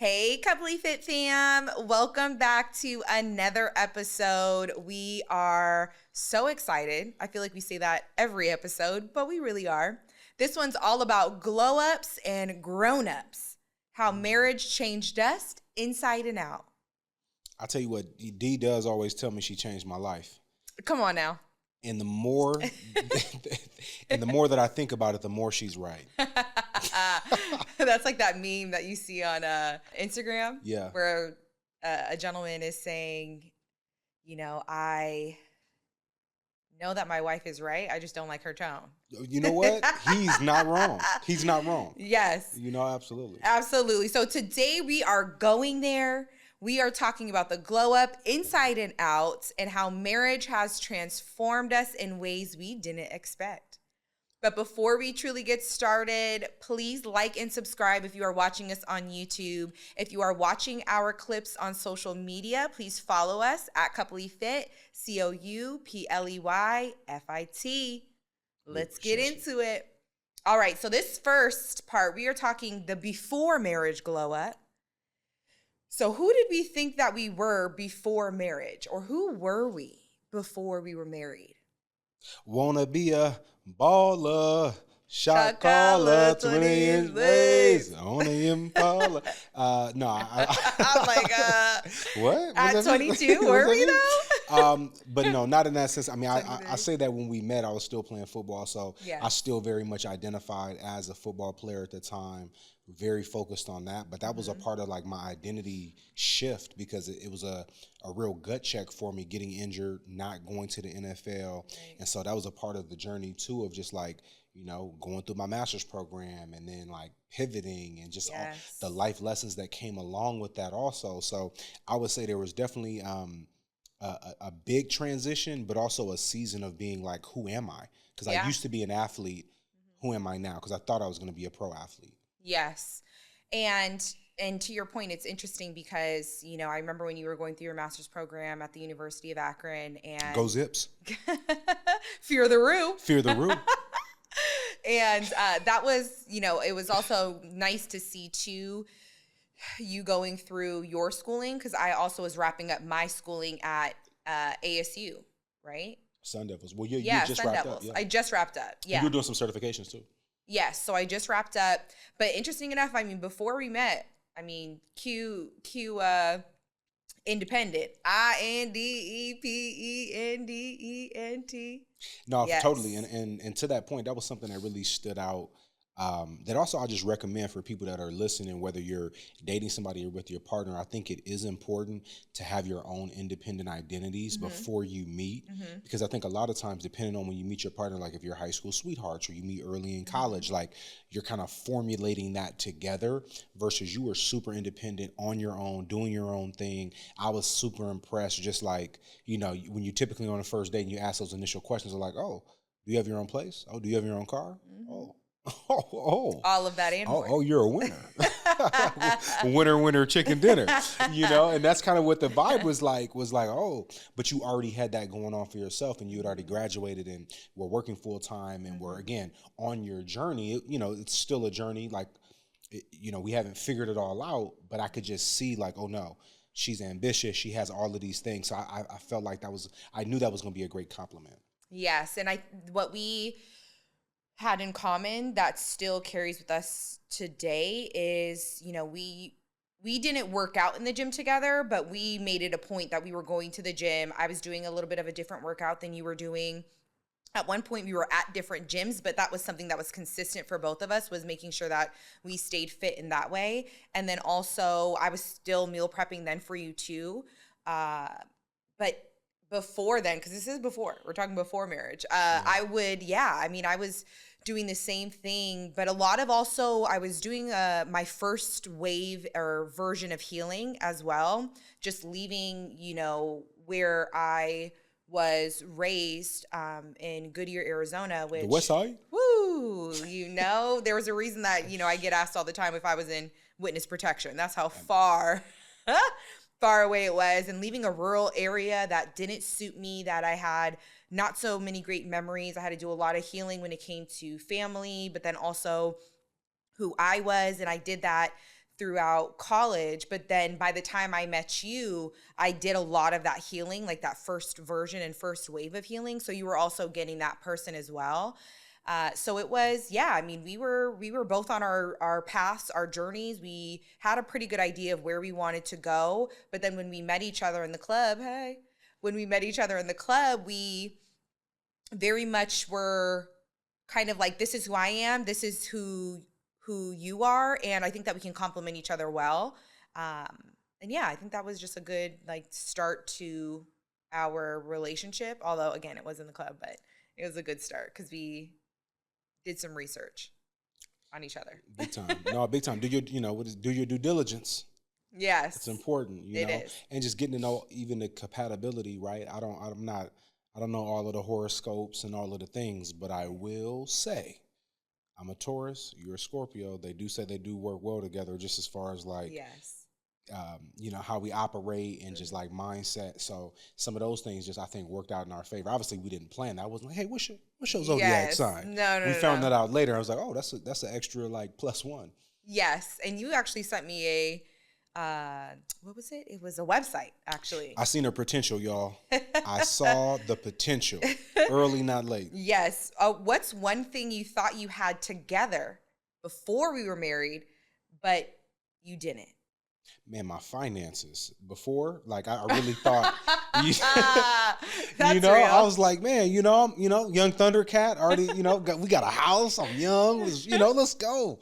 Hey, CoupleyFit fam. Welcome back to another episode. We are so excited. I feel like we say that every episode, but we really are. This one's all about glow-ups and grown-ups, how marriage changed us inside and out. I'll tell you what, Dee does always tell me she changed my life. Come on now. And the more that I think about it, the more she's right. That's like that meme that you see on Instagram. Yeah. Where a gentleman is saying, I know that my wife is right. I just don't like her tone. You know what? He's not wrong. He's not wrong. Yes. Absolutely. Absolutely. So today we are going there. We are talking about the glow up inside and out and how marriage has transformed us in ways we didn't expect. But before we truly get started, please like and subscribe if you are watching us on YouTube. If you are watching our clips on social media, please follow us at CoupleyFit, CoupleyFit. Let's get into it. All right, so this first part, we are talking the before marriage glow up. So who did we think that we were before marriage? Or who were we before we were married? Wanna be a baller, shot caller, 20 ways on the Impala. No, I'm like, what? At 22, were we though? But no, not in that sense. I mean, I say that when we met, I was still playing football, so Yeah. I still very much identified as a football player at the time. Very focused on that, but that was a part of like my identity shift because it was a real gut check for me getting injured, not going to the NFL. Right. And so that was a part of the journey too of just like, going through my master's program and then like pivoting and just all the life lessons that came along with that also. So I would say there was definitely a big transition, but also a season of being like, who am I? Because I used to be an athlete. Who am I now? Because I thought I was going to be a pro athlete. Yes. And to your point, it's interesting because, I remember when you were going through your master's program at the University of Akron and Go Zips. Fear the Roo. Fear the Roo. And that was, it was also nice to see too, you going through your schooling because I also was wrapping up my schooling at ASU, right? Sun Devils. Well, you just Sun wrapped Devils. up. Yeah. I just wrapped up. Yeah. You were doing some certifications too. Yes, so I just wrapped up. But interesting enough, before we met, Q independent. INDEPENDENT. No, Yes. totally. And to that point, that was something that really stood out. That also I just recommend for people that are listening, whether you're dating somebody or with your partner, I think it is important to have your own independent identities before you meet. Because I think a lot of times, depending on when you meet your partner, like if you're high school sweethearts or you meet early in college, like you're kind of formulating that together versus you were super independent on your own, doing your own thing. I was super impressed, just like, when you typically on a first date and you ask those initial questions, are like, oh, do you have your own place? Oh, do you have your own car? Oh. All of that and more. Oh, you're a winner. Winner, chicken dinner. And that's kind of what the vibe was like, oh, but you already had that going on for yourself and you had already graduated and were working full time and were, again, on your journey. It's still a journey. Like, we haven't figured it all out, but I could just see like, oh no, she's ambitious. She has all of these things. So I felt like I knew that was going to be a great compliment. Yes. And what we had in common that still carries with us today is, we didn't work out in the gym together, but we made it a point that we were going to the gym. I was doing a little bit of a different workout than you were doing. At one point we were at different gyms, but that was something that was consistent for both of us, was making sure that we stayed fit in that way. And then also I was still meal prepping then for you too. But before then, because this is before, we're talking before marriage, I was doing the same thing, but a lot of also, I was doing my first wave or version of healing as well, just leaving, where I was raised in Goodyear, Arizona, which— The West Side? Woo! There was a reason that, I get asked all the time if I was in witness protection. That's how far away it was, and leaving a rural area that didn't suit me, that I had not so many great memories. I had to do a lot of healing when it came to family, but then also who I was. And I did that throughout college. But then by the time I met you, I did a lot of that healing, like that first version and first wave of healing. So you were also getting that person as well. So it was, yeah, I mean, we were both on our paths, our journeys. We had a pretty good idea of where we wanted to go. But then when we met each other in the club, we very much were kind of like, this is who I am. This is who you are. And I think that we can complement each other well. And yeah, I think that was just a good like start to our relationship. Although again, it was in the club, but it was a good start because we did some research on each other. Big time. No, big time. Do your due diligence. Yes. It's important, you know, is. and just getting to know even the compatibility, right? I don't know all of the horoscopes and all of the things, but I will say I'm a Taurus, you're a Scorpio. They do say they do work well together just as far as like, yes. You know, how we operate and just like mindset. So some of those things just, I think, worked out in our favor. Obviously we didn't plan that. I wasn't like, hey, what's your zodiac sign? No. We found that out later. I was like, oh, that's an extra like +1. Yes. And you actually sent me what was it? It was a website, actually. I seen her potential, y'all. I saw the potential. Early, not late. Yes. What's one thing you thought you had together before we were married, but you didn't? Man, my finances. Before, like I really thought, That's real. real. I was like, man, young Thundercat already, we got a house. I'm young, let's go.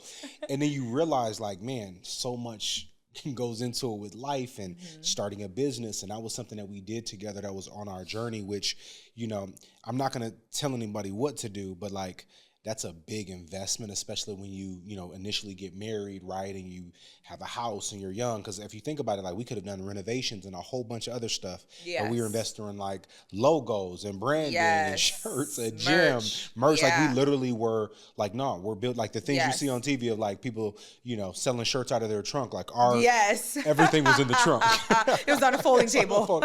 And then you realize, like, man, so much goes into it with life and starting a business. And that was something that we did together that was on our journey, which, I'm not going to tell anybody what to do, but like, that's a big investment, especially when you initially get married, right? And you have a house and you're young. Because if you think about it, like we could have done renovations and a whole bunch of other stuff. Yes. But we were investing in like logos and branding and shirts and merch. Yeah. Like we literally were like, no, we're built like the things you see on TV of like people, selling shirts out of their trunk. Like everything was in the trunk. It was on a folding table.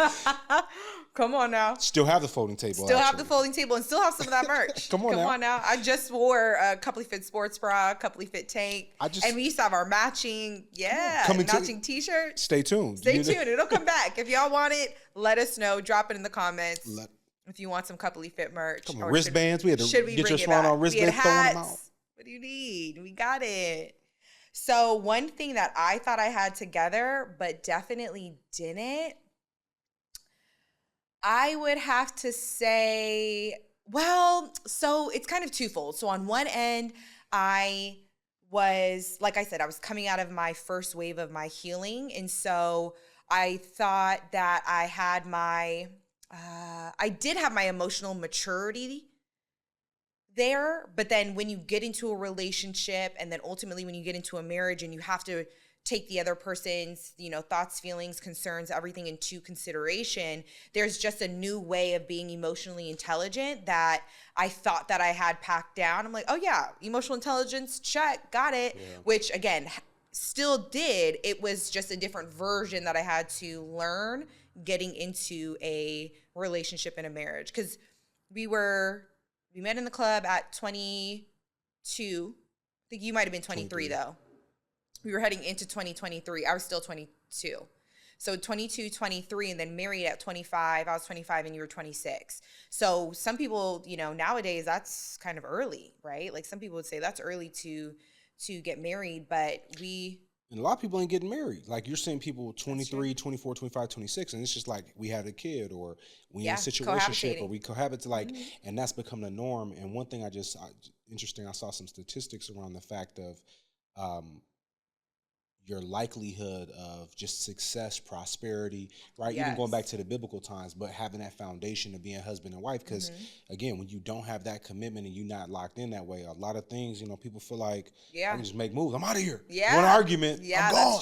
Come on now. Still have the folding table. Have the folding table and still have some of that merch. Come on now. I just wore a CoupleyFit sports bra, CoupleyFit tank. And we used to have our matching, matching t-shirts. Stay tuned. Stay tuned. It'll come back. If y'all want it, let us know. Drop it in the comments. If you want some CoupleyFit merch. Come on, wristbands. We had to get your swan on wristbands, throwing them out. What do you need? We got it. So one thing that I thought I had together, but definitely didn't, I would have to say, so it's kind of twofold. So on one end, I was, like I said, I was coming out of my first wave of my healing. And so I thought that I had I did have my emotional maturity there. But then when you get into a relationship and then ultimately when you get into a marriage and you have to take the other person's, thoughts, feelings, concerns, everything into consideration, there's just a new way of being emotionally intelligent that I thought that I had packed down. I'm like, oh yeah, emotional intelligence, check, got it. Yeah. Which again, still did. It was just a different version that I had to learn getting into a relationship and a marriage. Because we met in the club at 22. I think you might have been 23 though. We were heading into 2023. I was still 22. So 22, 23, and then married at 25. I was 25 and you were 26. So some people, nowadays that's kind of early, right? Like some people would say that's early to get married, but and a lot of people ain't getting married. Like you're seeing people 23, 24, 25, 26, and it's just like we had a kid or we in a situationship or we cohabit and that's become the norm. And one thing interesting, I saw some statistics around the fact of, your likelihood of just success, prosperity, right? Yes. Even going back to the biblical times, but having that foundation of being husband and wife. Because again, when you don't have that commitment and you're not locked in that way, a lot of things, people feel like, I can just make moves. I'm out of here. Yeah. One argument. Yeah, I'm gone.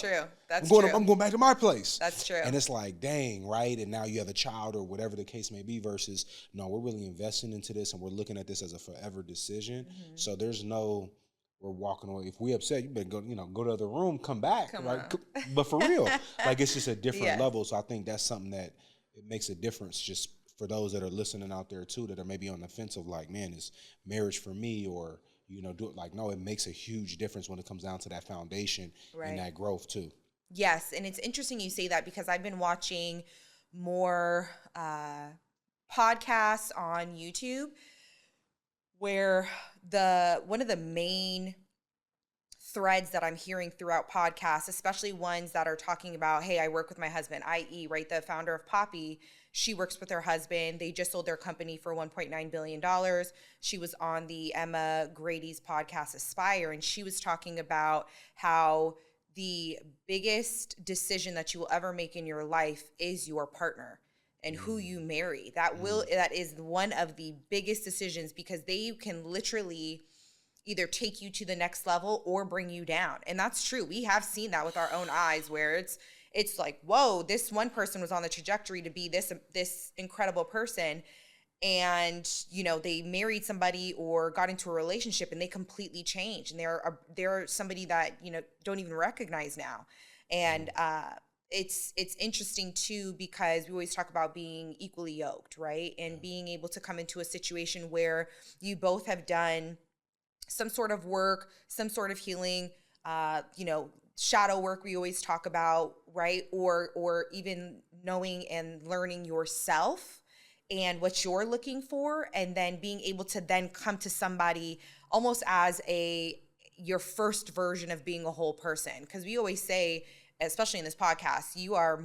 That's true. I'm going back to my place. That's true. And it's like, dang, right? And now you have a child or whatever the case may be versus, no, we're really investing into this and we're looking at this as a forever decision. So there's no, we're walking away. If we upset, you better go to the other room, come back, right? But for real, like it's just a different level. So I think that's something that it makes a difference just for those that are listening out there too, that are maybe on the fence of like, man, is marriage for me? Or, do it. Like, no, it makes a huge difference when it comes down to that foundation and that growth too. Yes. And it's interesting you say that, because I've been watching more podcasts on YouTube where one of the main threads that I'm hearing throughout podcasts, especially ones that are talking about, hey, I work with my husband, i.e., right, the founder of Poppy, she works with her husband. They just sold their company for $1.9 billion. She was on the Emma Grady's podcast, Aspire, and she was talking about how the biggest decision that you will ever make in your life is your partner and who you marry. That is one of the biggest decisions, because they can literally either take you to the next level or bring you down. And that's true. We have seen that with our own eyes, where it's like, whoa, this one person was on the trajectory to be this incredible person. And, they married somebody or got into a relationship and they completely changed. And they're somebody that, don't even recognize now. And it's interesting too, because we always talk about being equally yoked, right? And being able to come into a situation where you both have done some sort of work, some sort of healing, shadow work we always talk about, right? Or even knowing and learning yourself and what you're looking for, and then being able to then come to somebody almost as your first version of being a whole person. Because we always say, especially in this podcast, you are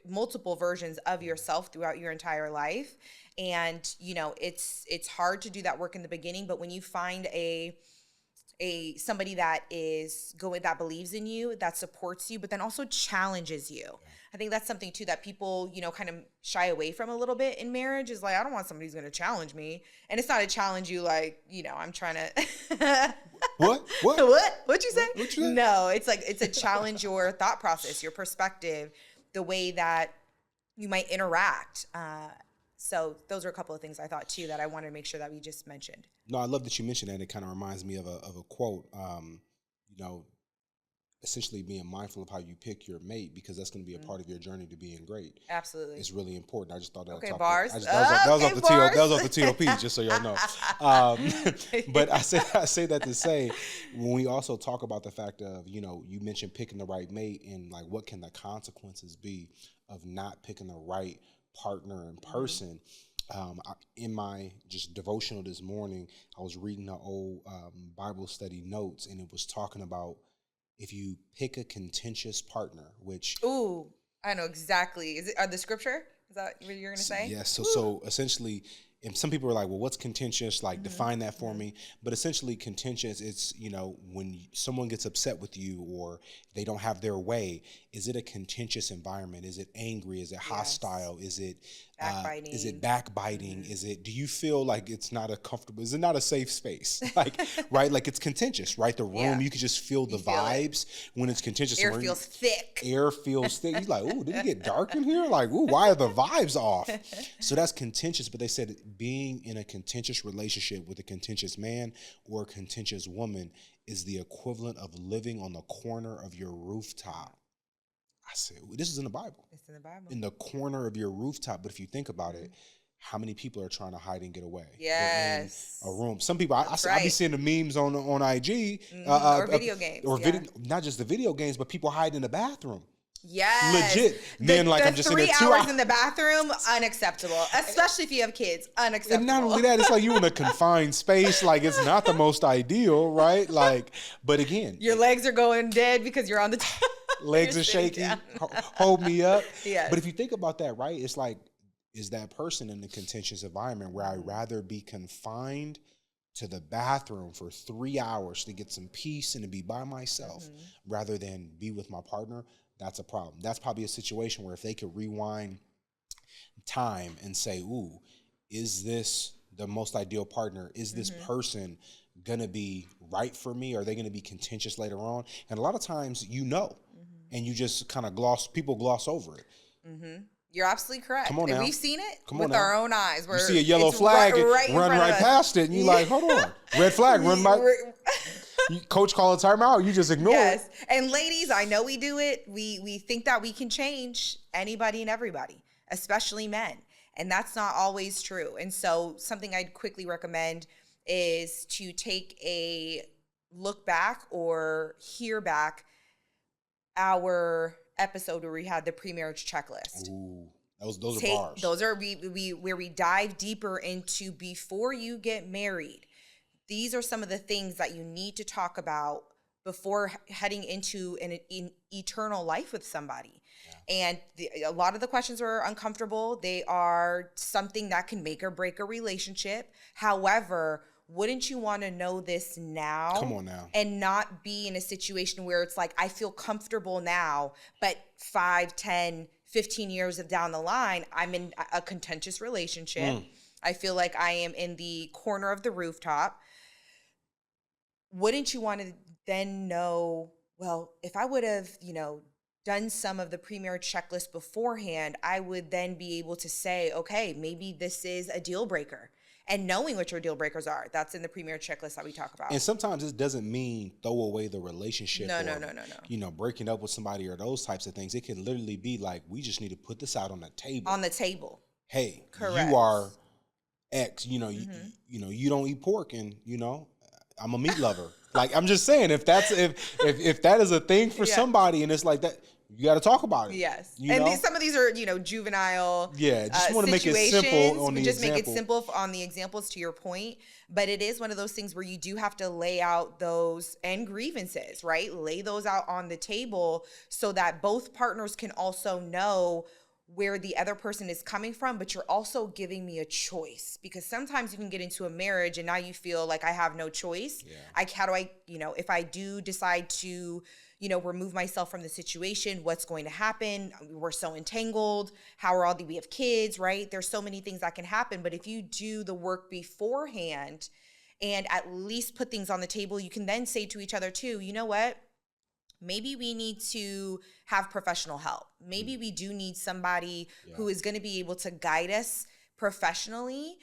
multiple versions of yourself throughout your entire life. And, it's hard to do that work in the beginning, but when you find somebody that believes in you, that supports you, but then also challenges you. I think that's something too that people, kind of shy away from a little bit in marriage, is like, I don't want somebody who's going to challenge me. And it's not a challenge you like, I'm trying to What? What'd you say? What you say? No, it's like, it's a challenge your thought process, your perspective, the way that you might interact. So those are a couple of things I thought too that I wanted to make sure that we just mentioned. No, I love that you mentioned that. It kind of reminds me of a quote, essentially being mindful of how you pick your mate, because that's going to be a part of your journey to being great. Absolutely. It's really important. I just thought that. Okay, bars. That was off the TOP, just so y'all know. But I say that to say, when we also talk about the fact of, you mentioned picking the right mate, and like, what can the consequences be of not picking the right partner and person. In my just devotional this morning, I was reading the old Bible study notes, and it was talking about if you pick a contentious partner, which... Ooh, I know exactly. Is it the scripture? Is that what you're going to say? Yes. So essentially, and some people are like, well, what's contentious? Like, define that for me. But essentially, contentious, it's, when someone gets upset with you or they don't have their way, is it a contentious environment? Is it angry? Is it hostile? Is it backbiting? Do you feel like it's not a comfortable, is it not a safe space? Like, right? Like, it's contentious, right? The room, you can just feel the vibes when it's contentious. Air feels thick. You're like, ooh, did it get dark in here? Like, ooh, why are the vibes off? So that's contentious. But they said being in a contentious relationship with a contentious man or a contentious woman is the equivalent of living on the corner of your rooftop. I said, this is in the Bible. It's in the Bible. In the corner of your rooftop. But if you think about it, how many people are trying to hide and get away? Yes. A room. Some people, I be seeing the memes on IG. Or video games. Not just the video games, but people hide in the bathroom. Yes. Legit. Men I'm just in there 3 hours in the bathroom, unacceptable. Especially if you have kids, unacceptable. And not only that, it's like you in a confined space. Like, it's not the most ideal, right? Like, but again. Your legs are going dead because you're on the legs are shaking. Hold me up. Yes. But if you think about that, right? It's like, is that person in a contentious environment where I'd rather be confined to the bathroom for 3 hours to get some peace and to be by myself rather than be with my partner? That's a problem. That's probably a situation where if they could rewind time and say, ooh, is this the most ideal partner? Is this person going to be right for me? Are they going to be contentious later on? And a lot of times, and you just kind of gloss over it. You're absolutely correct. Come on now. And we've seen it with our own eyes. You see a yellow flag, run right past it, and you're like, hold on. Red flag, run by. Coach call a timeout, you just ignore it. Yes. And ladies, I know we do it. We think that we can change anybody and everybody, especially men. And that's not always true. And so something I'd quickly recommend is to take a look back or hear back our episode where we had the pre-marriage checklist. Ooh, those are bars. Those are we where we dive deeper into before you get married. These are some of the things that you need to talk about before heading into an eternal life with somebody. Yeah. And a lot of the questions are uncomfortable. They are something that can make or break a relationship. However, wouldn't you want to know this now? Come on now. And not be in a situation where it's like, I feel comfortable now, but 5, 10, 15 years down the line, I'm in a contentious relationship. I feel like I am in the corner of the rooftop. Wouldn't you want to then know, well, if I would have, done some of the pre-marriage checklist beforehand, I would then be able to say, okay, maybe this is a deal breaker. And knowing what your deal breakers are, that's in the pre-marriage checklist that we talk about. And sometimes this doesn't mean throw away the relationship. No. Breaking up with somebody or those types of things. It can literally be like, we just need to put this out on the table. On the table. Hey, correct. You are X. You don't eat pork, and I'm a meat lover. Like, I'm just saying, if that is a thing for somebody, and it's like that, you got to talk about it. Yes. Some of these are, juvenile just want to make it simple on the just example. Make it simple on the examples, to your point. But it is one of those things where you do have to lay out those and grievances, right? Lay those out on the table so that both partners can also know where the other person is coming from, but you're also giving me a choice, because sometimes you can get into a marriage and now you feel like I have no choice. Yeah. How do I, if I do decide to, remove myself from the situation, what's going to happen? We're so entangled. We have kids, right? There's so many things that can happen. But if you do the work beforehand and at least put things on the table, you can then say to each other too, you know what? Maybe we need to have professional help. Maybe we do need somebody who is going to be able to guide us professionally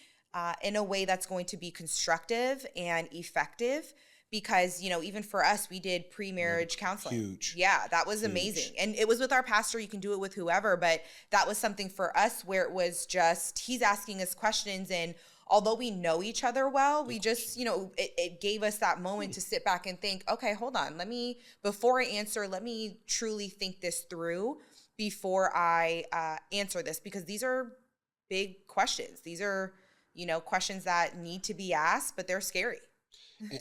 in a way that's going to be constructive and effective. Because, even for us, we did pre-marriage counseling. Huge. Yeah, that was amazing. And it was with our pastor. You can do it with whoever. But that was something for us where it was just, he's asking us questions. And although we know each other well, we just, it gave us that moment to sit back and think, okay, hold on. Before I answer, let me truly think this through before I answer this. Because these are big questions. These are, questions that need to be asked, but they're scary.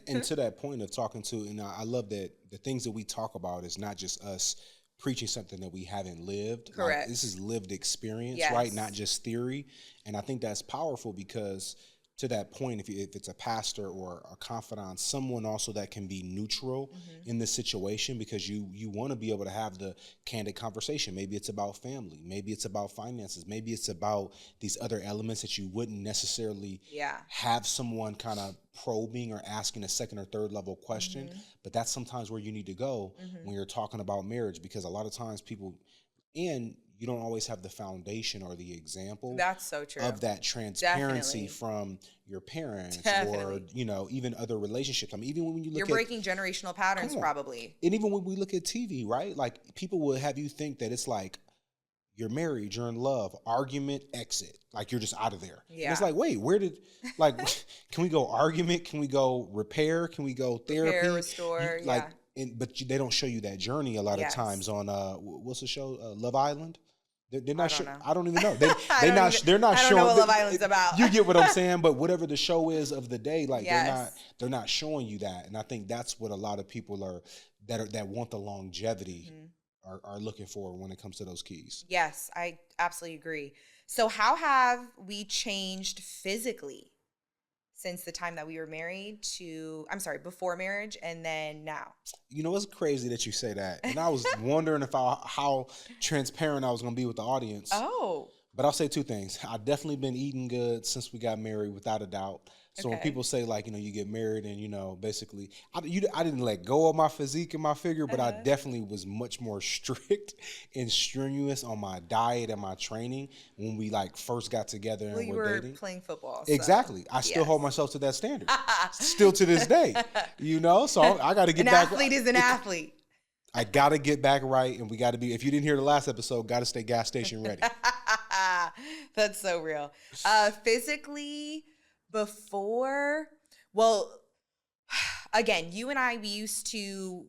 And to that point of talking to, and I love that the things that we talk about is not just us preaching something that we haven't lived. Correct. Like, this is lived experience, yes. right? Not just theory. And I think that's powerful because to that point, if it's a pastor or a confidant, someone also that can be neutral in this situation, because you want to be able to have the candid conversation. Maybe it's about family. Maybe it's about finances. Maybe it's about these other elements that you wouldn't necessarily have someone kind of probing or asking a second or third level question. But that's sometimes where you need to go when you're talking about marriage, because a lot of times you don't always have the foundation or the example. That's so true. Of that transparency Definitely. From your parents Definitely. Or, even other relationships. I mean, even when you look You're breaking generational patterns probably. And even when we look at TV, right? Like, people will have you think that it's like, you're married, you're in love, argument, exit. Like, you're just out of there. Yeah. And it's like, wait, can we go argument? Can we go repair? Can we go therapy? Repair, restore, But they don't show you that journey a lot of times on what's the show? Love Island. They're not sure. I don't even know. They're not showing. I don't know what Love Island's about. You get what I'm saying? But whatever the show is of the day, like they're not showing you that. And I think that's what a lot of people that want the longevity are looking for when it comes to those keys. Yes, I absolutely agree. So how have we changed physically since the time that we were married before marriage and then now? It's crazy that you say that. And I was wondering how transparent I was going to be with the audience. Oh. But I'll say two things. I've definitely been eating good since we got married, without a doubt. So when people say, like, you get married and, basically, I didn't let go of my physique and my figure, but I definitely was much more strict and strenuous on my diet and my training when we, first got together and were dating. Well, you were playing football. So. Exactly. I still hold myself to that standard. Still to this day, So I got to get back. An athlete is an athlete. I got to get back right, and we got to be, if you didn't hear the last episode, got to stay gas station ready. That's so real. Physically, before, Well, again, you and I, we used to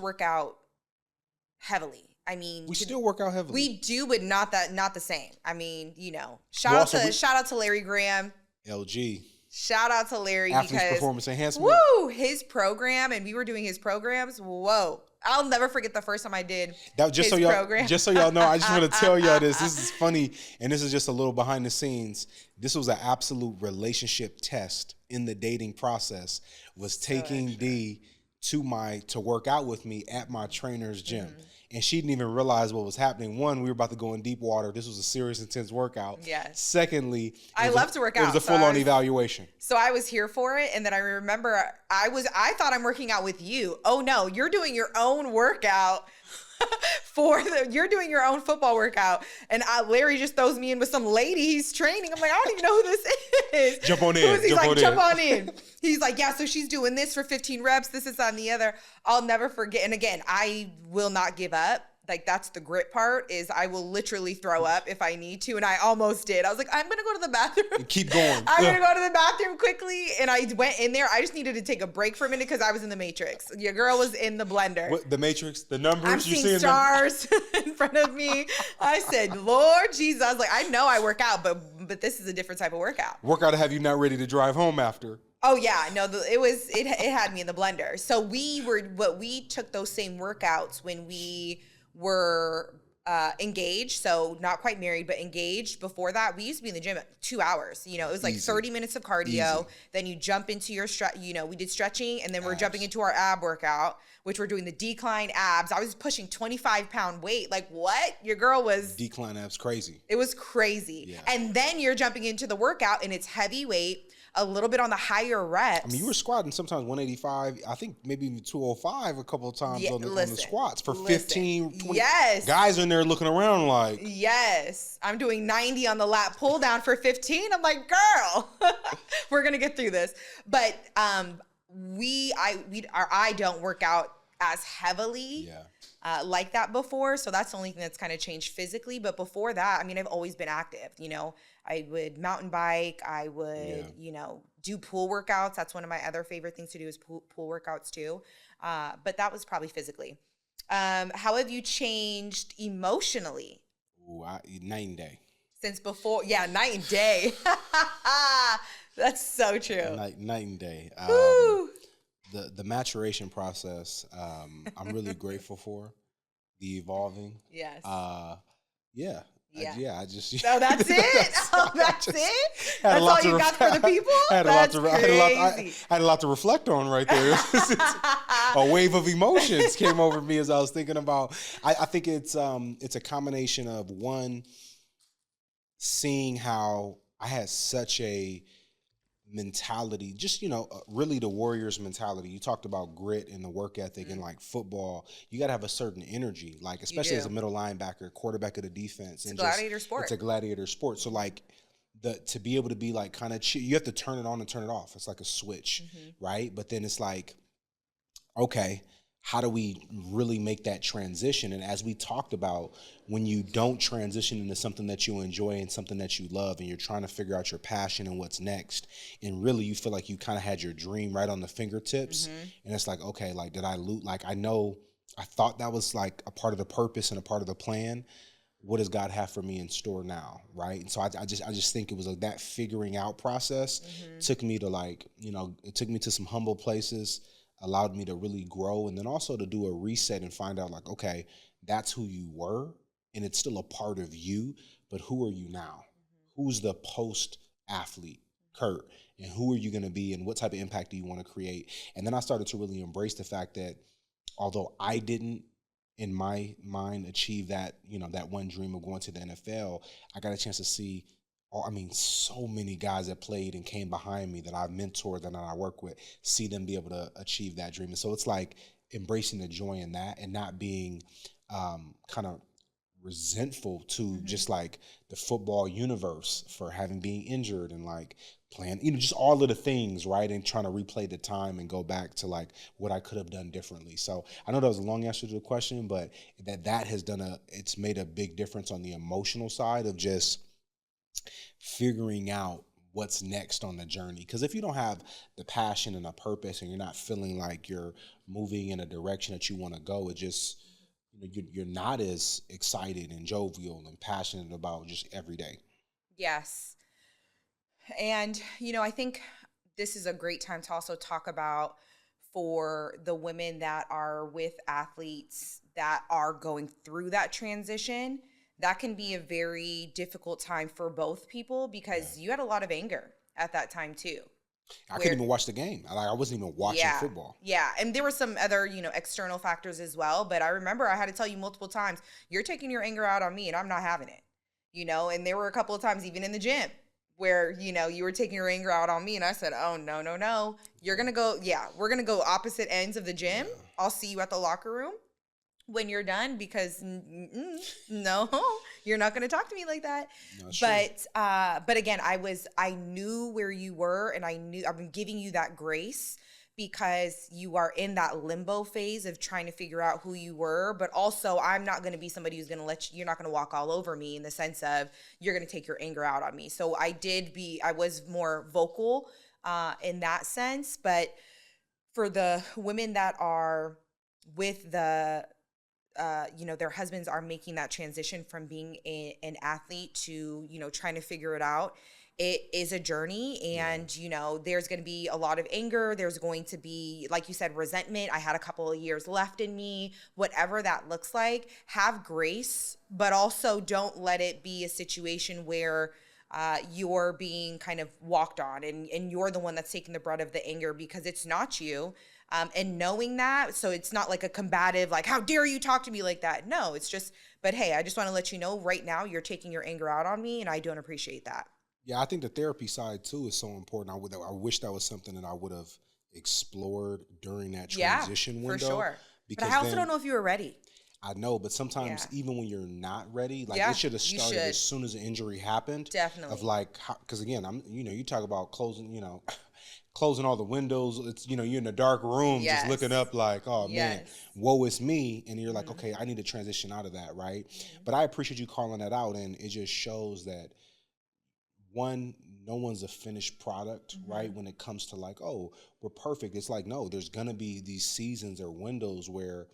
work out heavily. I mean, We still work out heavily. we do, but not the same. I mean, shout out to Larry Graham. LG. Shout out to Larry Athletes because Performance Enhancement. woo, his program, and we were doing his programs. Whoa. I'll never forget the first time I did That, just his so y'all, program. just so y'all know, I just want to tell y'all this. This is funny, and this is just a little behind the scenes. This was an absolute relationship test in the dating process. Was taking D to work out with me at my trainer's gym. And she didn't even realize what was happening. One, we were about to go in deep water. This was a serious, intense workout. Yes. Secondly, I love to work out. It was a full-on evaluation. So I was here for it, and then I remember I thought I'm working out with you. Oh no, you're doing your own workout. You're doing your own football workout, and Larry just throws me in with some lady he's training. I'm like, I don't even know who this is. Jump on in. Jump on in. He's like, yeah, so she's doing this for 15 reps. This is on the other. I'll never forget. And again, I will not give up. Like, that's the grit part, is I will literally throw up if I need to. And I almost did. I was like, I'm going to go to the bathroom. Keep going. I'm going to go to the bathroom quickly. And I went in there. I just needed to take a break for a minute because I was in the Matrix. Your girl was in the blender. What, the Matrix, the numbers? I'm seeing stars in front of me. I said, Lord Jesus. I was like, I know I work out, but this is a different type of workout. Workout to have you not ready to drive home after. Oh yeah, no, it had me in the blender. So we took those same workouts when we were engaged, so not quite married, but engaged. Before that, we used to be in the gym at 2 hours. It was like 30 minutes of cardio. Easy. Then you jump into your we did stretching, and then we're jumping into our ab workout, which we're doing the decline abs. I was pushing 25-pound weight. Like, what? Your girl was decline abs crazy. It was crazy. Yeah. And then you're jumping into the workout, and it's heavy weight, a little bit on the higher reps. I mean, you were squatting sometimes 185, I think maybe even 205 a couple of times on the squats for 15, 20. Yes. Guys in there looking around like. Yes. I'm doing 90 on the lat pull down for 15. I'm like, girl, we're going to get through this. But I don't work out as heavily like that before. So that's the only thing that's kind of changed physically. But before that, I mean, I've always been active. I would mountain bike. I would, do pool workouts. That's one of my other favorite things to do is pool workouts too. But that was probably physically. How have you changed emotionally? Ooh, night and day. Since before? Yeah, night and day. That's so true. Night and day. The maturation process, I'm really grateful for. The evolving. Yes. Yeah. I just. Oh, that's it. That's it. That's all you got for the people. I had a lot to reflect on right there. A wave of emotions came over me as I was thinking about. I think it's a combination of one, seeing how I had such a mentality, just really the Warriors mentality. You talked about grit and the work ethic, and like football, you got to have a certain energy, like especially as a middle linebacker, quarterback of the defense. It's a gladiator sport. It's a gladiator sport. So like to be able to be like kind of you have to turn it on and turn it off. It's like a switch, right? But then it's like, okay, how do we really make that transition? And as we talked about, when you don't transition into something that you enjoy and something that you love, and you're trying to figure out your passion and what's next, and really you feel like you kind of had your dream right on the fingertips, and it's like, okay, like did I loot? Like I thought that was like a part of the purpose and a part of the plan. What does God have for me in store now, right? And so I just think it was like that figuring out process took me to like, it took me to some humble places, allowed me to really grow, and then also to do a reset and find out like, okay, that's who you were, and it's still a part of you, but who are you now? Who's the post-athlete, Kurt, and who are you going to be, and what type of impact do you want to create? And then I started to really embrace the fact that although I didn't, in my mind, achieve that, that one dream of going to the NFL, I got a chance to see so many guys that played and came behind me that I've mentored and that I work with, see them be able to achieve that dream. And so it's like embracing the joy in that and not being kind of resentful to just like the football universe for having being injured and like playing, just all of the things, right? And trying to replay the time and go back to like what I could have done differently. So I know that was a long answer to the question, but that has it's made a big difference on the emotional side of just figuring out what's next on the journey. Because if you don't have the passion and a purpose, and you're not feeling like you're moving in a direction that you want to go, it just, you're not as excited and jovial and passionate about just every day. Yes. And, I think this is a great time to also talk about for the women that are with athletes that are going through that transition. That can be a very difficult time for both people because you had a lot of anger at that time too. I couldn't even watch the game. I wasn't even watching football. Yeah. And there were some other, external factors as well. But I remember I had to tell you multiple times, you're taking your anger out on me and I'm not having it, and there were a couple of times even in the gym where, you were taking your anger out on me. And I said, oh, no. You're going to go. Yeah, we're going to go opposite ends of the gym. Yeah. I'll see you at the locker room when you're done because no, you're not going to talk to me like that. But again, I knew where you were and I've been giving you that grace because you are in that limbo phase of trying to figure out who you were. But also I'm not going to be somebody who's going to you're not going to walk all over me in the sense of you're going to take your anger out on me. So I was more vocal in that sense. But for the women that are with their husbands are making that transition from being an athlete to, trying to figure it out. It is a journey and, there's going to be a lot of anger. There's going to be, like you said, resentment. I had a couple of years left in me, whatever that looks like. Have grace, but also don't let it be a situation where you're being kind of walked on and you're the one that's taking the brunt of the anger because it's not you. And knowing that, so it's not like a combative, like, how dare you talk to me like that? No, it's just, but hey, I just want to let you know right now you're taking your anger out on me and I don't appreciate that. Yeah, I think the therapy side too is so important. I wish that was something that I would have explored during that transition window. For sure. But I also don't know if you were ready. I know, but sometimes even when you're not ready, like it should have started as soon as the injury happened. Definitely. Of like, because again, you talk about closing all the windows. It's, you're in a dark room just looking up like, oh man, woe is me. And you're like, okay, I need to transition out of that, right? But I appreciate you calling that out. And it just shows that, one, no one's a finished product, right? When it comes to like, oh, we're perfect. It's like, no, there's going to be these seasons or windows where,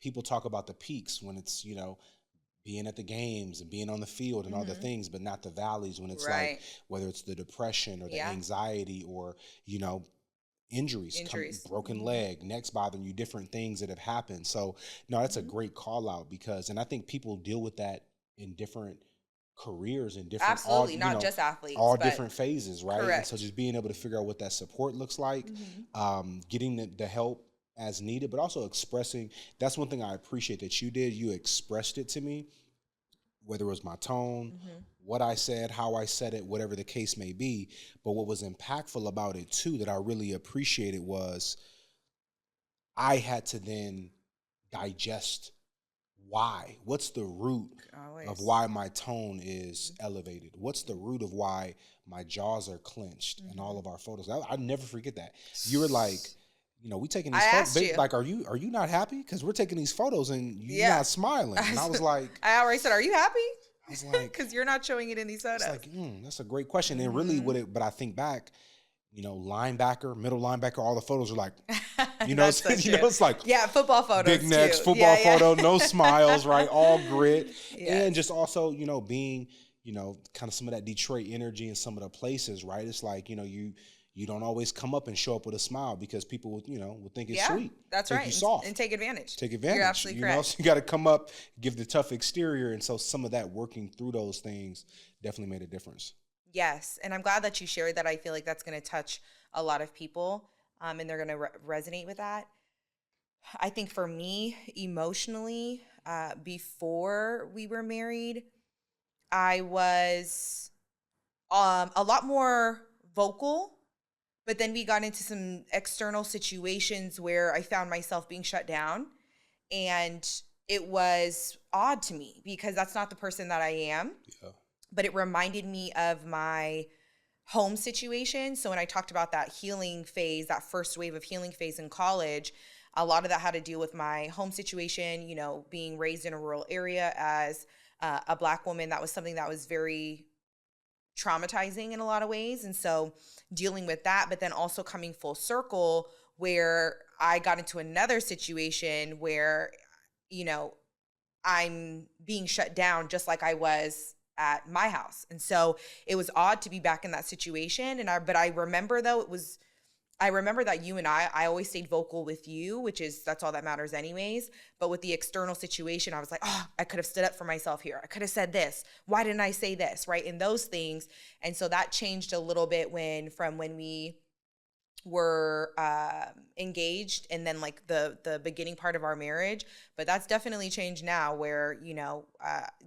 people talk about the peaks when it's, being at the games and being on the field and all the things, but not the valleys when it's like, whether it's the depression or the anxiety or, injuries. Broken leg, necks bothering you, different things that have happened. So no, that's a great call out because, and I think people deal with that in different careers and different, absolutely, not just athletes, all different phases, right? Correct. And so just being able to figure out what that support looks like, getting the help as needed, but also expressing. That's one thing I appreciate that you did. You expressed it to me, whether it was my tone, what I said, how I said it, whatever the case may be. But what was impactful about it too that I really appreciated was I had to then digest why. What's the root of why my tone is elevated? What's the root of why my jaws are clenched in all of our photos? I never forget that. You were like, we taking these photos. Like, are you not happy? Because we're taking these photos and you're not smiling. And I was like, I already said, are you happy? I was like, because you're not showing it in these photos. It's like, that's a great question. And really, but I think back, linebacker, middle linebacker, all the photos are like, it's like football photos, big necks, too. Football photo, no smiles, right? All grit, and just also, being, kind of some of that Detroit energy in some of the places, right? It's like, you don't always come up and show up with a smile because people would, would think it's sweet. That's think right. you soft. And take advantage. You're absolutely correct. So you got to come up, give the tough exterior, and so some of that working through those things definitely made a difference. Yes, and I'm glad that you shared that. I feel like that's going to touch a lot of people, and they're going to resonate with that. I think for me, emotionally, before we were married, I was a lot more vocal, but then we got into some external situations where I found myself being shut down, and it was odd to me because that's not the person that I am. Yeah. But it reminded me of my home situation. So when I talked about that healing phase, that first wave of healing phase in college, a lot of that had to do with my home situation, being raised in a rural area as a Black woman. That was something that was very traumatizing in a lot of ways. And so dealing with that, but then also coming full circle where I got into another situation where, you know, I'm being shut down just like I was at my house. And so it was odd to be back in that situation. But I remember though, I remember that you and I always stayed vocal with you, that's all that matters anyways. But with the external situation, I was like, oh, I could have stood up for myself here. I could have said this. Why didn't I say this? Right. And those things. And so that changed a little bit from when we were engaged and then like the beginning part of our marriage. But that's definitely changed now where, you know,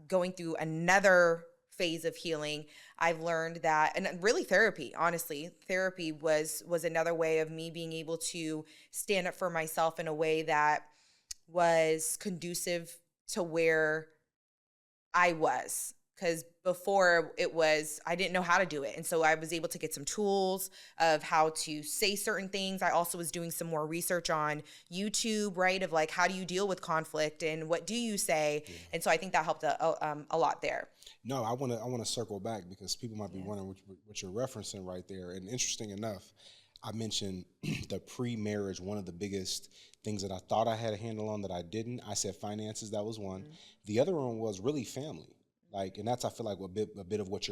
going through another phase of healing, I've learned that, and really therapy, honestly, therapy was another way of me being able to stand up for myself in a way that was conducive to where I was. Because before I didn't know how to do it. And so I was able to get some tools of how to say certain things. I also was doing some more research on YouTube, right? Of like, how do you deal with conflict and what do you say? Yeah. And so I think that helped a lot there. No, I want to circle back because people might be wondering what you're referencing right there. And interesting enough, I mentioned the pre-marriage, one of the biggest things that I thought I had a handle on that I didn't. I said finances, that was one. Mm-hmm. The other one was really family. Like, and that's, I feel like a bit of what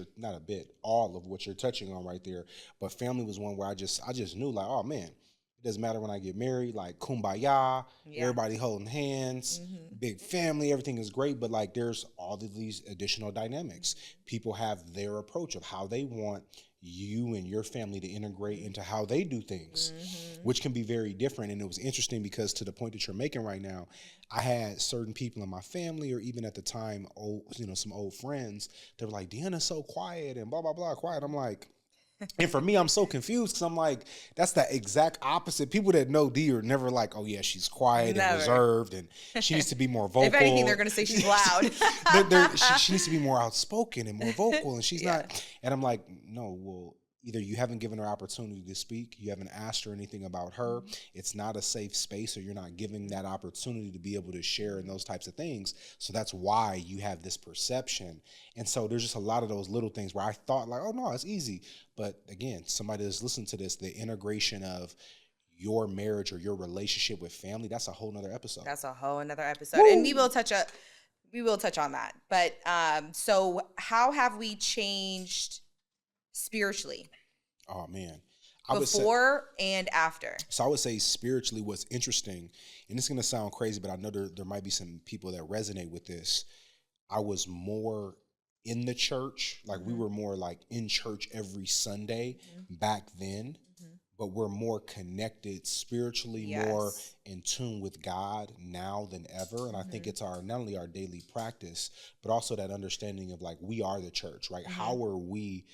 all of what you're touching on right there. But family was one where I just knew like, oh man, it doesn't matter when I get married, like kumbaya, everybody holding hands, big family, everything is great. But like, there's all of these additional dynamics. People have their approach of how they want you and your family to integrate into how they do things, which can be very different. And it was interesting because to the point that you're making right now, I had certain people in my family or even at the time, some old friends, they were like, DeAnna's so quiet and blah, blah, blah, quiet. I'm like, and for me, I'm so confused because I'm like, that's the exact opposite. People that know D are never like, oh yeah, she's quiet and reserved and she needs to be more vocal. If anything, they're going to say she's loud. She needs to be more outspoken and more vocal and she's not. And I'm like, no, well, either you haven't given her opportunity to speak, you haven't asked her anything about her, it's not a safe space, or you're not giving that opportunity to be able to share in those types of things. So that's why you have this perception. And so there's just a lot of those little things where I thought like, oh no, it's easy. But again, somebody that's listening to this, the integration of your marriage or your relationship with family, that's a whole nother episode. That's a whole another episode. Woo! And we will touch on that. But so how have we changed spiritually? Oh man. Before and after. So I would say spiritually what's interesting, and it's going to sound crazy, but I know there might be some people that resonate with this. I was more in the church. Like we were more like in church every Sunday back then, but we're more connected spiritually, more in tune with God now than ever. And I think it's not only our daily practice, but also that understanding of like, we are the church, right? How are we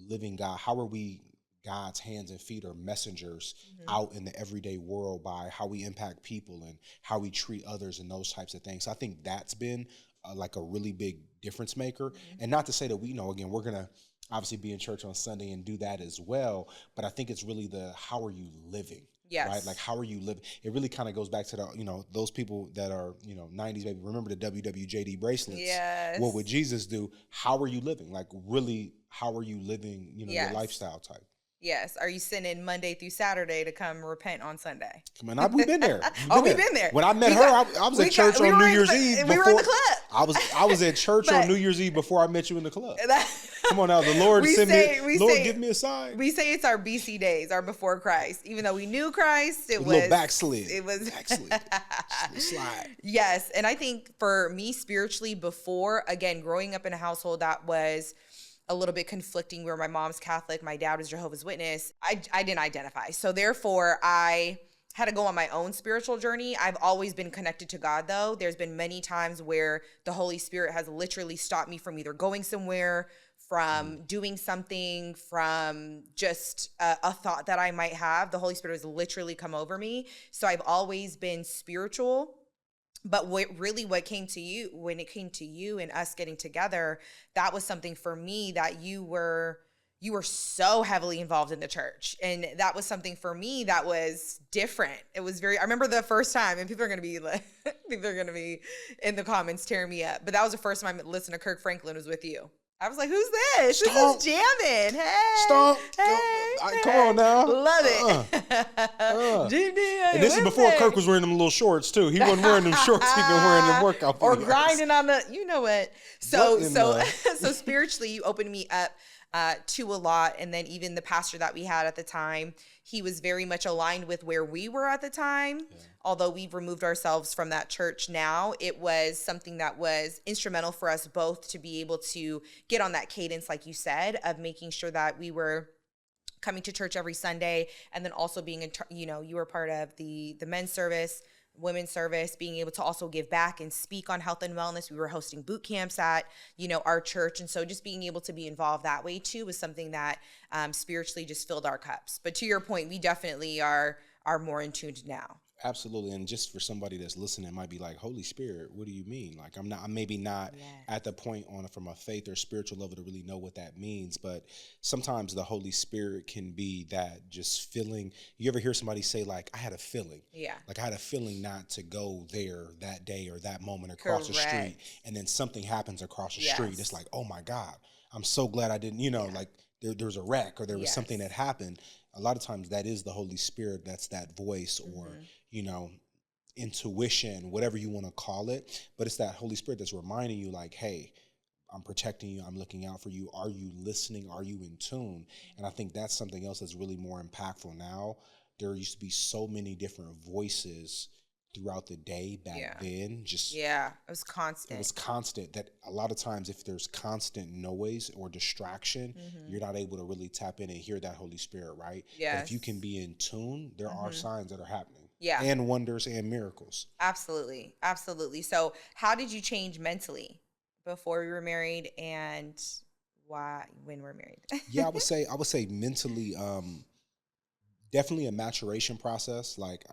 living God? How are we God's hands and feet or messengers out in the everyday world by how we impact people and how we treat others and those types of things? So I think that's been like a really big difference maker. And not to say that again, we're going to obviously be in church on Sunday and do that as well. But I think it's really how are you living? Yes. Right? Like, how are you living? It really kind of goes back to those people that are, 90s baby. Remember the WWJD bracelets? Yes. What would Jesus do? How are you living? Like, really, how are you living, your lifestyle type? Yes. Are you sinning Monday through Saturday to come repent on Sunday? Come on, we've been there. We've been there. When I met her, I was at church on New Year's Eve. We were in the club. I was at church on New Year's Eve before I met you in the club. Come on now, the Lord give me a sign. We say it's our BC days, our before Christ. Even though we knew Christ, it was a little backslid. It was backslid. Slide. Yes, and I think for me spiritually, before, again, growing up in a household that was a little bit conflicting, where my mom's Catholic, my dad was Jehovah's Witness, I didn't identify. So therefore, I had to go on my own spiritual journey. I've always been connected to God, though. There's been many times where the Holy Spirit has literally stopped me from either going somewhere, from doing something, from just a thought that I might have. The Holy Spirit has literally come over me. So I've always been spiritual. But what came to you, when it came to you and us getting together, that was something for me that you were so heavily involved in the church. And that was something for me that was different. It was I remember the first time, and people are going to be in the comments tearing me up, but that was the first time I listened to Kirk Franklin was with you. I was like, who's this? Stomp. This is jamming. Hey. Stomp. Hey. Come on now. Love it. And this is before Kirk was wearing them little shorts too. He wasn't wearing them shorts. He been wearing them workout videos. Or grinding on the, you know what. So What spiritually, you opened me up to a lot. And then even the pastor that we had at the time, he was very much aligned with where we were at the time. Yeah. Although we've removed ourselves from that church now, it was something that was instrumental for us both to be able to get on that cadence, like you said, of making sure that we were coming to church every Sunday, and then also being, you were part of the men's service, women's service, being able to also give back and speak on health and wellness. We were hosting boot camps at, our church. And so just being able to be involved that way too was something that spiritually just filled our cups. But to your point, we definitely are more in tune now. Absolutely. And just for somebody that's listening might be like, Holy Spirit, what do you mean? Like, I'm maybe not at the point from a faith or spiritual level to really know what that means. But sometimes the Holy Spirit can be that just feeling. You ever hear somebody say like, I had a feeling. Yeah. Like I had a feeling not to go there that day or that moment across the street. And then something happens across the street. It's like, oh my God, I'm so glad I didn't, like there was a wreck or there was something that happened. A lot of times that is the Holy Spirit. That's that voice or, intuition, whatever you want to call it. But it's that Holy Spirit that's reminding you like, hey, I'm protecting you. I'm looking out for you. Are you listening? Are you in tune? And I think that's something else that's really more impactful now. There used to be so many different voices throughout the day back then. It was constant. It was constant that a lot of times if there's constant noise or distraction, you're not able to really tap in and hear that Holy Spirit, right? Yes. But if you can be in tune, there are signs that are happening. Yeah. And wonders and miracles. Absolutely. Absolutely. So how did you change mentally before we were married and when we're married? I would say mentally, definitely a maturation process. Like,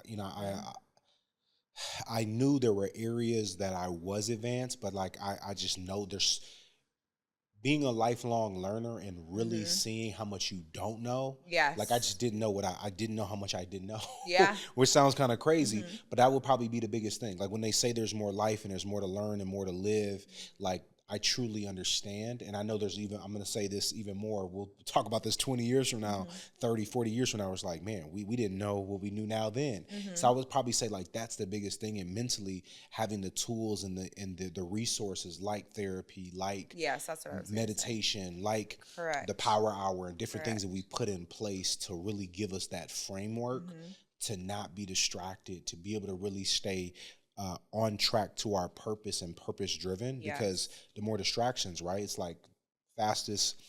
I knew there were areas that I was advanced, but like, I just know there's being a lifelong learner and really seeing how much you don't know. Yes. Like I just didn't know I didn't know how much I didn't know. Yeah. Which sounds kind of crazy, but that would probably be the biggest thing. Like when they say there's more life and there's more to learn and more to live, like I truly understand. And I know I'm going to say this even more. We'll talk about this 20 years from now, 30, 40 years from now. It's like, man, we didn't know what we knew now then. So I would probably say like, that's the biggest thing. And mentally having the tools and the resources like therapy, like that's what meditation, like the power hour and different things that we put in place to really give us that framework to not be distracted, to be able to really stay on track to our purpose and purpose driven, because the more distractions, right? It's like fastest,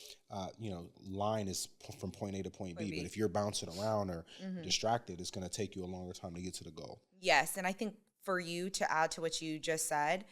line is from point A to point B. But if you're bouncing around or distracted, it's going to take you a longer time to get to the goal. Yes. And I think for you to add to what you just said,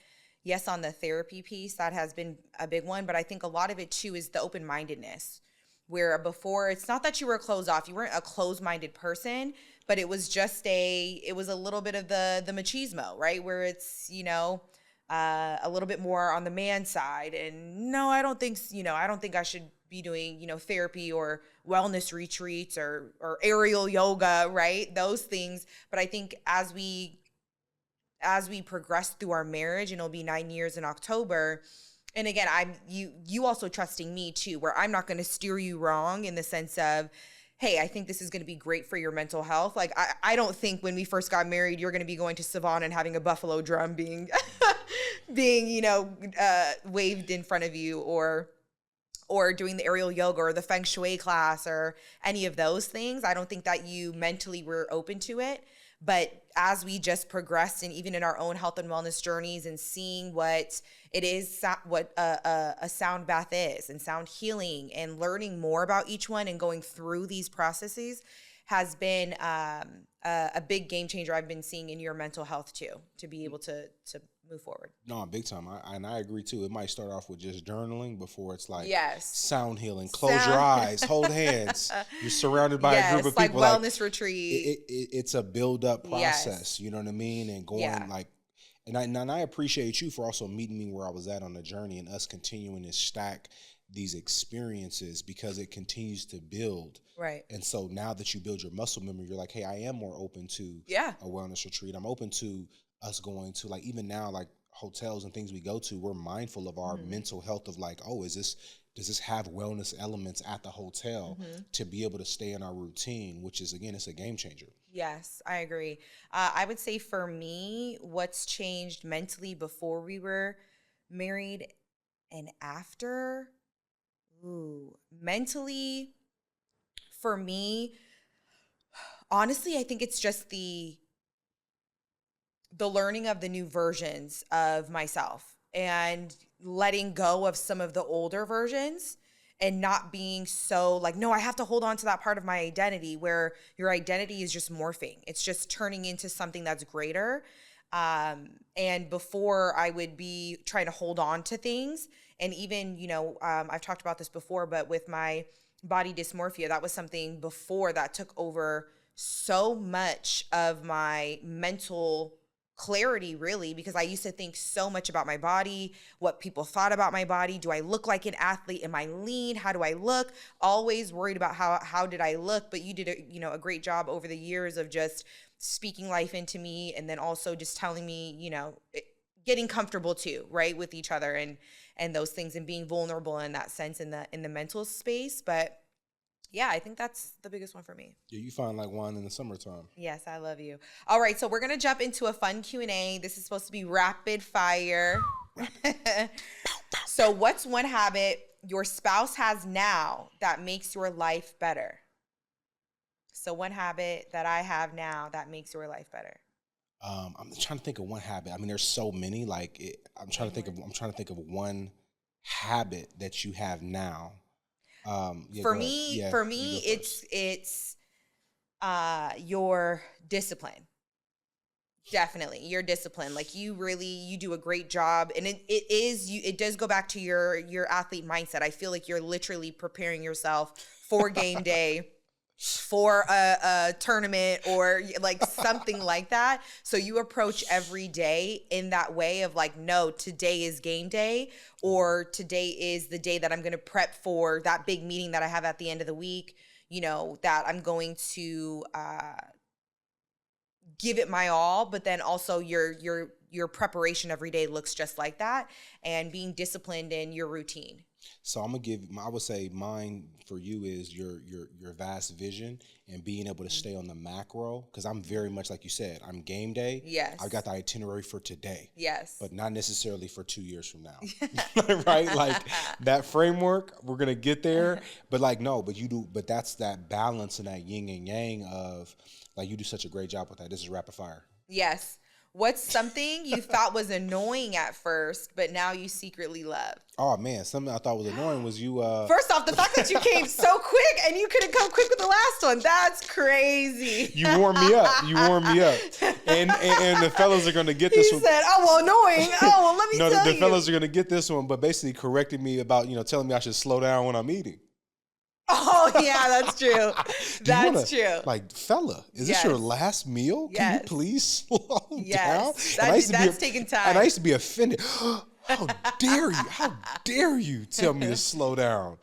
yes, on the therapy piece, that has been a big one. But I think a lot of it too is the open-mindedness, where before it's not that you were closed off, you weren't a closed-minded person, but it was just it was a little bit of the machismo, right? Where it's, a little bit more on the man side. And no, I don't think I should be doing, therapy or wellness retreats or aerial yoga, right? Those things. But I think as we progress through our marriage, and it'll be 9 years in October. And again, you also trusting me too, where I'm not going to steer you wrong in the sense of, hey, I think this is going to be great for your mental health. Like, I don't think when we first got married, you're going to be going to Savannah and having a buffalo drum being, waved in front of you, or doing the aerial yoga or the feng shui class or any of those things. I don't think that you mentally were open to it. But as we just progressed, and even in our own health and wellness journeys, and seeing what it is, what a sound bath is, and sound healing, and learning more about each one and going through these processes has been a big game changer I've been seeing in your mental health too, to be able to move forward. No, big time. I agree too. It might start off with just journaling before it's like sound healing. Close your eyes, hold hands. You're surrounded by a group of people. Like wellness retreat. It's a build up process. You know what I mean? And going like, and I appreciate you for also meeting me where I was at on the journey, and us continuing to stack these experiences, because it continues to build. Right. And so now that you build your muscle memory, you're like, hey, I am more open to a wellness retreat. I'm open to us going to, like, even now, like hotels and things we go to, we're mindful of our mental health of like, oh, does this have wellness elements at the hotel to be able to stay in our routine, which is, again, it's a game changer. Yes, I agree. I would say for me, what's changed mentally before we were married and after, mentally for me, honestly, I think it's just the learning of the new versions of myself and letting go of some of the older versions and not being so like, no, I have to hold on to that part of my identity, where your identity is just morphing. It's just turning into something that's greater. And before, I would be trying to hold on to things. And even, I've talked about this before, but with my body dysmorphia, that was something before that took over so much of my mental clarity, really, because I used to think so much about my body, what people thought about my body. Do I look like an athlete? Am I lean? How do I look? Always worried about how did I look. But you did a great job over the years of just speaking life into me, and then also just telling me, getting comfortable too, right, with each other and those things, and being vulnerable in that sense in the mental space. But yeah, I think that's the biggest one for me. Yeah, you find like wine in the summertime. Yes, I love you. All right, so we're going to jump into a fun Q&A. This is supposed to be rapid fire. So what's one habit your spouse has now that makes your life better? So one habit that I have now that makes your life better. I'm trying to think of one habit. I mean, there's so many. I'm trying to think of one habit that you have now. For me, it's your discipline. Definitely your discipline. Like you do a great job, and it does go back to your athlete mindset. I feel like you're literally preparing yourself for game day, for a tournament, or like something like that. So you approach every day in that way of like, no, today is game day, or today is the day that I'm going to prep for that big meeting that I have at the end of the week, that I'm going to give it my all. But then also your preparation every day looks just like that, and being disciplined in your routine. So I would say mine for you is your vast vision and being able to stay on the macro, because I'm very much like you said, I'm game day. Yes. I've got the itinerary for today. Yes. But not necessarily for 2 years from now. Right? Like that framework, we're going to get there. But but that's that balance and that yin and yang of, like, you do such a great job with that. This is rapid fire. Yes. What's something you thought was annoying at first, but now you secretly love? Oh, man. Something I thought was annoying was you... First off, the fact that you came so quick and you couldn't come quick with the last one. That's crazy. You warmed me up. And the fellas are going to get this one. He said, oh, well, annoying. Oh, well, let me tell you. The fellas are going to get this one, but basically correcting me about, telling me I should slow down when I'm eating. Oh, yeah, that's true. That's true. Like, fella, is this your last meal? Yes. Can you please slow down? That's taking time. And I used to be offended. How dare you? How dare you tell me to slow down?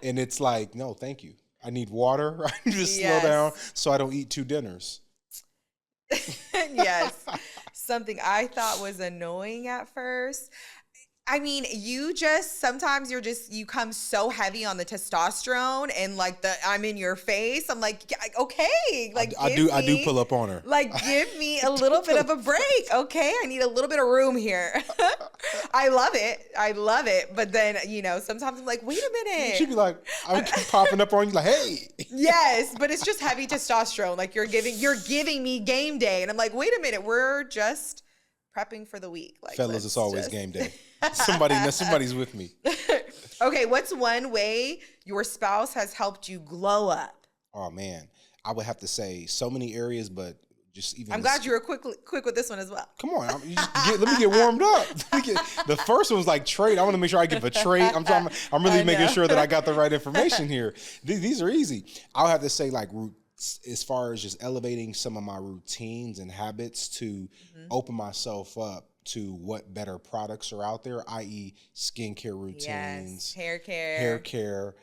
And it's like, no, thank you. I need water. I need to slow down so I don't eat 2 dinners. Yes. Something I thought was annoying at first. I mean, sometimes you come so heavy on the testosterone and like I'm in your face. I'm like, okay, like I do pull up on her. Like, give me a little bit of a break. Okay. I need a little bit of room here. I love it. But then, sometimes I'm like, wait a minute. She'd be like, I keep popping up on you like, hey. Yes, but it's just heavy testosterone. Like you're giving me game day. And I'm like, wait a minute, we're just prepping for the week. Like, fellas, it's always game day. Somebody's with me. Okay, what's one way your spouse has helped you glow up? Oh man, I would have to say so many areas, but just even. I'm glad you were quick with this one as well. Come on, let me get warmed up. The first one was like trait. I want to make sure I give a trait. I'm really making sure that I got the right information here. These are easy. I'll have to say, like, as far as just elevating some of my routines and habits to open myself up to what better products are out there, i.e. skincare routines, hair care.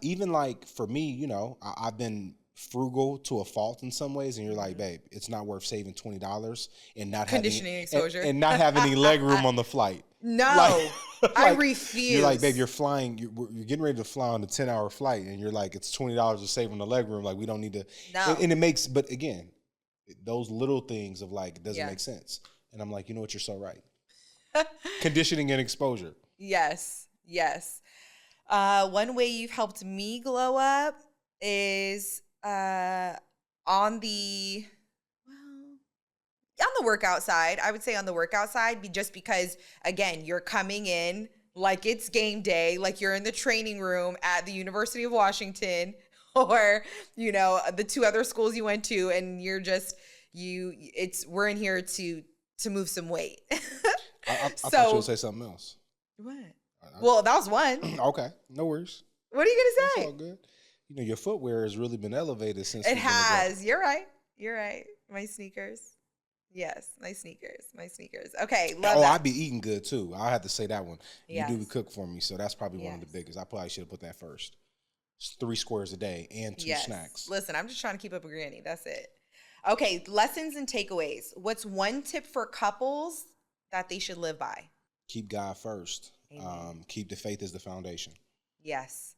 Even like for me, I've been frugal to a fault in some ways, and you're like, babe, it's not worth saving $20 and not Conditioning having exposure. and not having any leg room on the flight. No, I like, refuse. You're like, babe, you're flying, you're getting ready to fly on a 10-hour flight, and you're like, it's $20 to save on the leg room. Like, we don't need to. No. And it makes, but again, those little things of like, it doesn't Yeah. make sense. And I'm like, you know what, you're so right. Conditioning and exposure. Yes, yes. One way you've helped me glow up is on the workout side. I would say on the workout side, just because, again, you're coming in like it's game day, like you're in the training room at the University of Washington or, you know, the two other schools you went to, and you're just, we're in here to move some weight. I thought you would say something else. What? Well, that was one. Okay, no worries. What are you gonna say? It's all good. You know, your footwear has really been elevated since it has. You're right. You're right. My sneakers. Yes, my sneakers. Okay, love that. I'd be eating good too. I have to say that one. Yes. You do cook for me, so that's probably one of the biggest. I probably should have put that first. It's 3 squares a day and 2 snacks. Listen, I'm just trying to keep up with Granny. That's it. Okay, lessons and takeaways. What's one tip for couples that they should live by? Keep God first. Keep the faith as the foundation. Yes.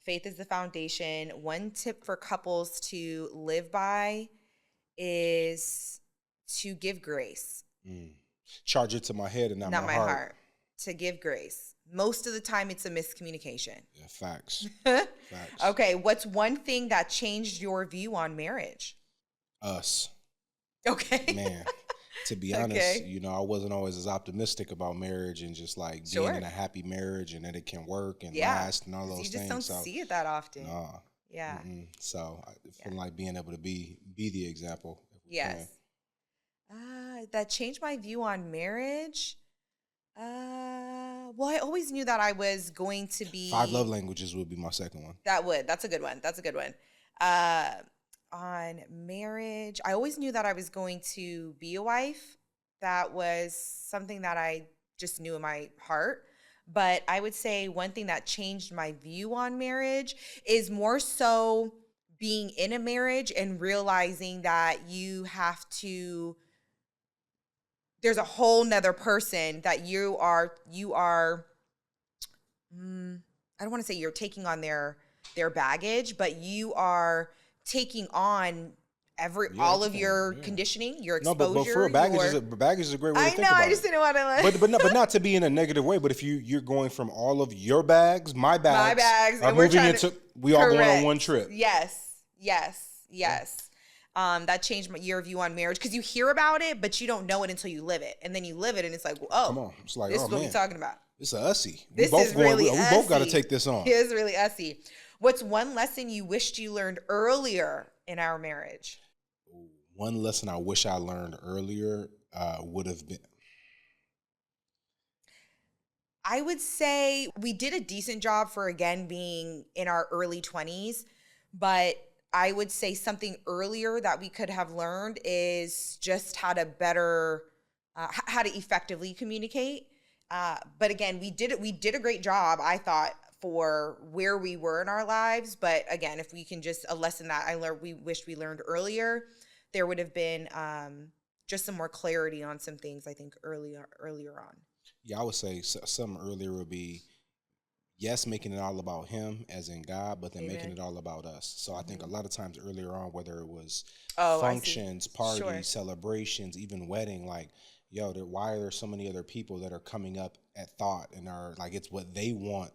Faith is the foundation. One tip for couples to live by is to give grace. Charge it to my head and not my heart. To give grace. Most of the time, it's a miscommunication. Yeah, facts. Facts. Okay, what's one thing that changed your view on marriage? Us. Okay. Man, to be honest, you know, I wasn't always as optimistic about marriage and just like being in a happy marriage and that it can work and last and all those things. You just don't see it that often. Yeah. So I feel like being able to be the example. Yes. That changed my view on marriage. Well, I always knew that I was going to be 5 love languages would be my second one. That's a good one. On marriage, I always knew that I was going to be a wife. That was something that I just knew in my heart. But I would say one thing that changed my view on marriage is more so being in a marriage and realizing that there's a whole nother person that you are, I don't want to say you're taking on their baggage, but you are taking on all of your conditioning, your exposure. No, but for baggage is a great way to think about it. I know, I just didn't want to but not to be in a negative way, but if you're going from all of your bags, my bags are moving into, we all going on one trip. Yes. That changed your view on marriage because you hear about it, but you don't know it until you live it. And then you live it and it's like, oh, come on. It's like, this is what we're talking about. It's a ussy. We both got to take this on. It is really ussy. What's one lesson you wished you learned earlier in our marriage? One lesson I wish I learned earlier would have been. I would say we did a decent job for, again, being in our early 20s, but I would say something earlier that we could have learned is just how to effectively communicate. But again, we did a great job, I thought, for where we were in our lives. But again, if we can just, a lesson that we wished we learned earlier, there would have been just some more clarity on some things, I think, earlier on. Yeah, I would say something earlier would be, yes, making it all about him as in God, but then making it all about us. So I think a lot of times earlier on, whether it was functions, parties, celebrations, even wedding, like, why are there so many other people that are coming up at thought and are like, it's what they want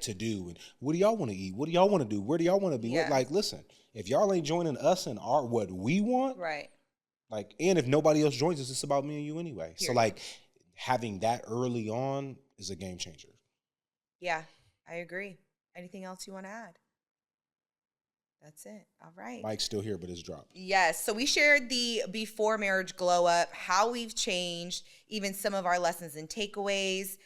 to do. And what do y'all want to eat? What do y'all want to do? Where do y'all want to be? Yeah. Like, listen, if y'all ain't joining us in what we want, like, and if nobody else joins us, it's about me and you anyway. So like having that early on is a game changer. Yeah, I agree. Anything else you want to add? That's it. All right. Mike's still here, but it's dropped. Yes. So we shared the before marriage glow up, how we've changed, even some of our lessons and takeaways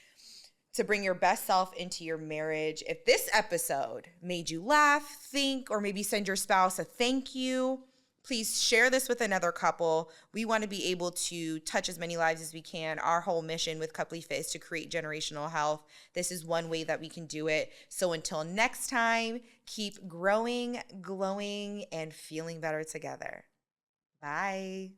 to bring your best self into your marriage. If this episode made you laugh, think, or maybe send your spouse a thank you, Please share this with another couple. We want to be able to touch as many lives as we can. Our whole mission with CoupleyFit is to create generational health. This is one way that we can do it. So until next time, keep growing, glowing, and feeling better together. Bye.